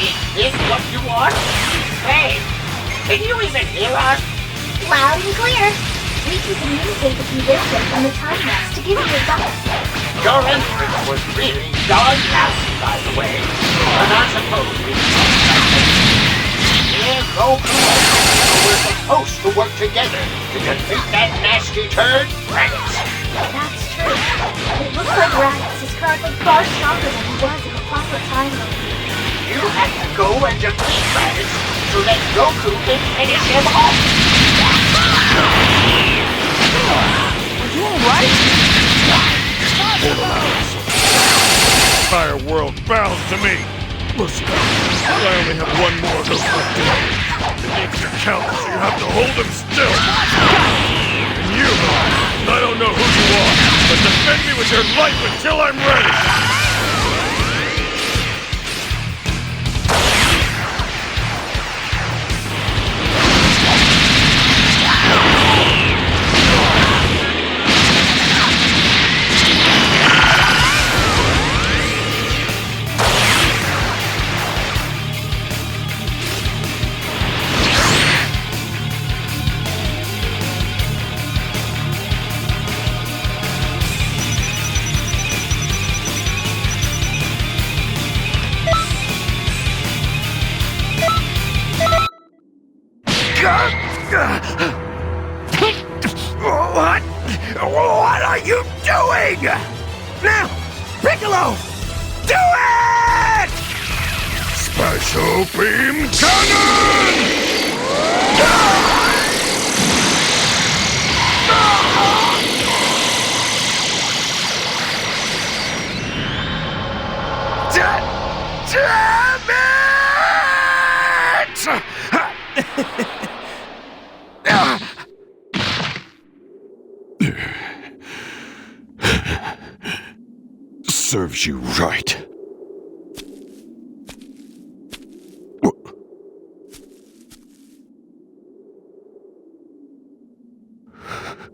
Is this what you want? Hey, can you even hear us? Loud and clear. We can communicate with you this way from the time lapse to give you advice. Your entrance was really darn nasty, by the way. And I suppose we Here, Goku and Piccolo were supposed to work together to defeat that nasty turd, Raditz. That's true. It looks like Raditz is currently far stronger than he was in the proper timeline. You have to go and defeat Raditz so that Goku can finish him off. Are you alright? Entire world bows to me. Listen, I only have one more of those left in me. It needs to count, so you have to hold him still. And you, I don't know who you are, but defend me with your life until I'm ready. What are you doing? Now, Piccolo, do it! Special beam cannon! Damn it! Serves you right.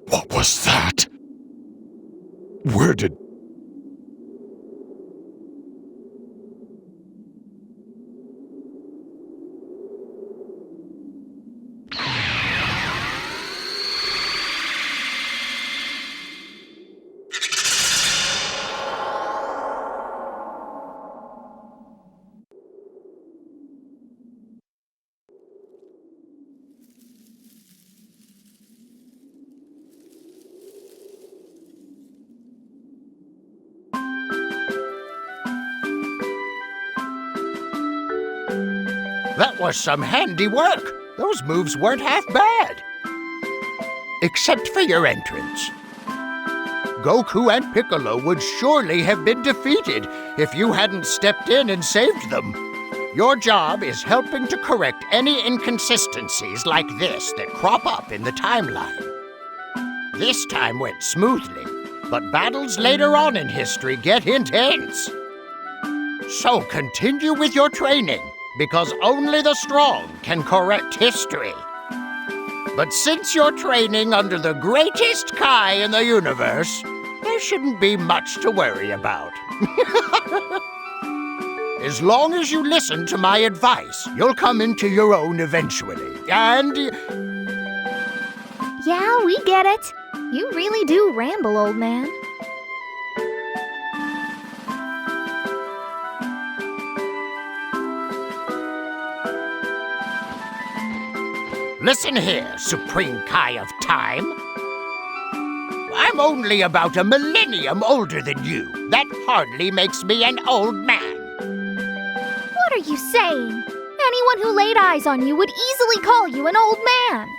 What was that? Where did... That was some handy work. Those moves weren't half bad. Except for your entrance. Goku and Piccolo would surely have been defeated if you hadn't stepped in and saved them. Your job is helping to correct any inconsistencies like this that crop up in the timeline. This time went smoothly, but battles later on in history get intense. So continue with your training, because only the strong can correct history. But since you're training under the greatest Kai in the universe, there shouldn't be much to worry about. As long as you listen to my advice, you'll come into your own eventually, and... Yeah, we get it. You really do ramble, old man. Listen here, Supreme Kai of Time. I'm only about a millennium older than you. That hardly makes me an old man. What are you saying? Anyone who laid eyes on you would easily call you an old man.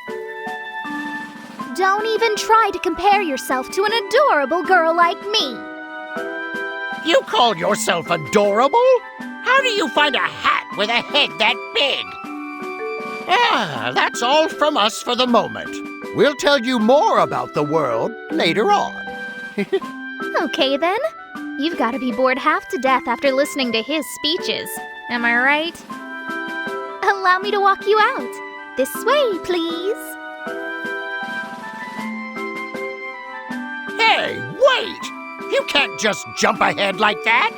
Don't even try to compare yourself to an adorable girl like me. You call yourself adorable? How do you find a hat with a head that big? Yeah, that's all from us for the moment. We'll tell you more about the world later on. Okay, then. You've got to be bored half to death after listening to his speeches. Am I right? Allow me to walk you out. This way, please. Hey, wait! You can't just jump ahead like that.